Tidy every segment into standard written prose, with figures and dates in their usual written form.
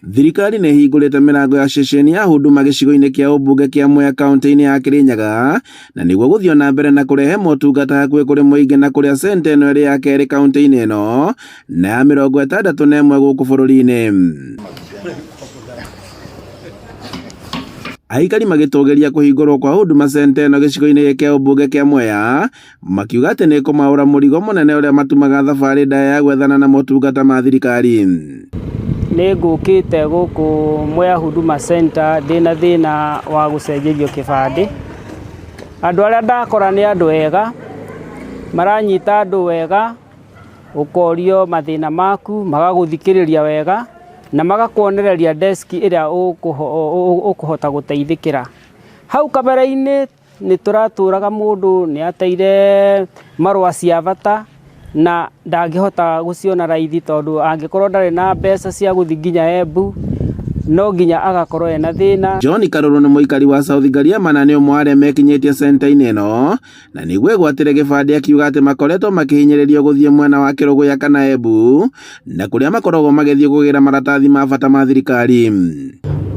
Thirikari nĩ hingũrĩte mĩrango ya ceceni ya Huduma gĩcigo-inĩ kĩa ũmbunge kĩa Mwea kaunti-inĩ ya Kirinyaga, na nĩguo gũthiĩ na mbere na kũrehe motungata hakuhĩ kũrĩ mũingĩ na kũrĩa centa ĩno ĩrĩ ya kerĩ kaunti-inĩ ĩno na ya 61 gũkũ bũrũri-inĩ. Aikari magĩtũgĩria kũhingũrwo kwa Huduma Center ĩno gĩcigo-inĩ kĩa ũmbunge kĩa Mwea, makiuga atĩ nĩ kũmaũra mũrigo mũnene ũrĩa matumaga thabarĩ ndaya ya gwethana na motungata ma thirikari. Nĩ ngũkĩte gũkũ Mwea Huduma Center ndĩna thĩna wa gũcenjerio kĩbandĩ. Andũ arĩa ndakora nĩ andũ ega, maranyita andũ wega, ũkorio mathĩna maku, magagũthikĩrĩria wega, na magakuonereria deski ĩrĩa ũkũhota gũteithĩkĩra. Hau kabere-inĩ nĩ tũratũraga mũndũ nĩ ateire marũa cia bata na ndangĩhota gũciona raithi tondũ angĩkorwo ndarĩ na mbeca cia gũthiĩ nginya Embu no nginya agakorwo ena thĩna. John Karũrũ nĩ mũikari wa South Ngariama na nĩ ũmwe arĩa mekinyĩtie center-inĩ ĩno, na nĩguo egwatĩre gĩbandĩ akiuga atĩ makoretwo makĩhinyĩrĩrio gũthiĩ mwena wa Kĩrũgũya kana Embu, na kũrĩa makoragwo magĩthiĩ kũgĩra maratathi ma bata ma thirikari.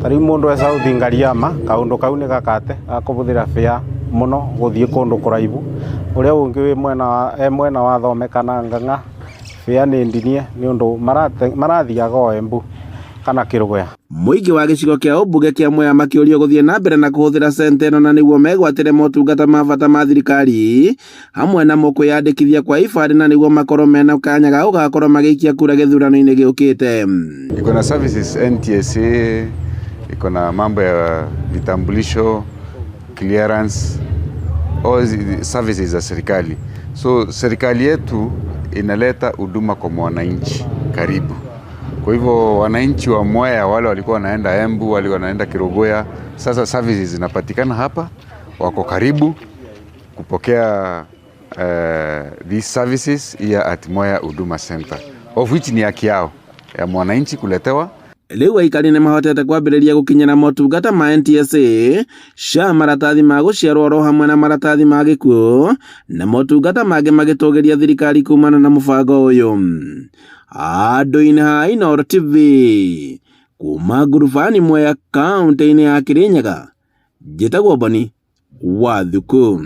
Tarĩu mũndũ wa South Ngariama kaũndũ kau nĩ gakate gakũbũthĩra fare mũno gũthiĩ kũndũ kũraibu. Ũrĩa ũngĩ mwena wa Thome kana Ng'ang'a fare nĩ ndinie nĩ ũndũ marathiaga o Embu kana Kĩrũgũya. Mũingĩ wa gĩcigo kĩa ũmbunge kĩa Mwea makĩũrio gũthiĩ na mbere na kũhũthĩra center ĩno na nĩguo megwatĩre motungata ma bata ma thirikari, hamwe na kwĩyandĩkithia kwa ibandĩ na nĩguo makorwo mena kanya ga gũgakorwo magĩikia kura gĩthurano-inĩ gĩũkĩte. Iko na services NTSA, iko na mambo ya vitambulisho, clearance, all services za serikali. So serikali yetu inaleta huduma kwa mwananchi karibu. Kwa hivyo wananchi wa Mwea wale walikuwa wanaenda Embu, wale wanaenda Kĩrũgũya, sasa services zinapatikana hapa, wako karibu kupokea these services here at Mwea Huduma Center, of which ni haki yao ya mwananchi kuletewa. Rĩu aikari nĩ mahotete kwambĩrĩria gũkinyĩra motungata ma NTSA, SHA, maratathi ma gũciarwo ro hamwe na maratathi ma gĩkuũ, na motungata mangĩ magĩtũgĩria thirikari kumana na mũbango ũyũ. Andũ-inĩ ha Inooro TV kuma ngurubani Mwea kaunti-inĩ ya Kirinyaga, njĩtagwo Boni Wathuku.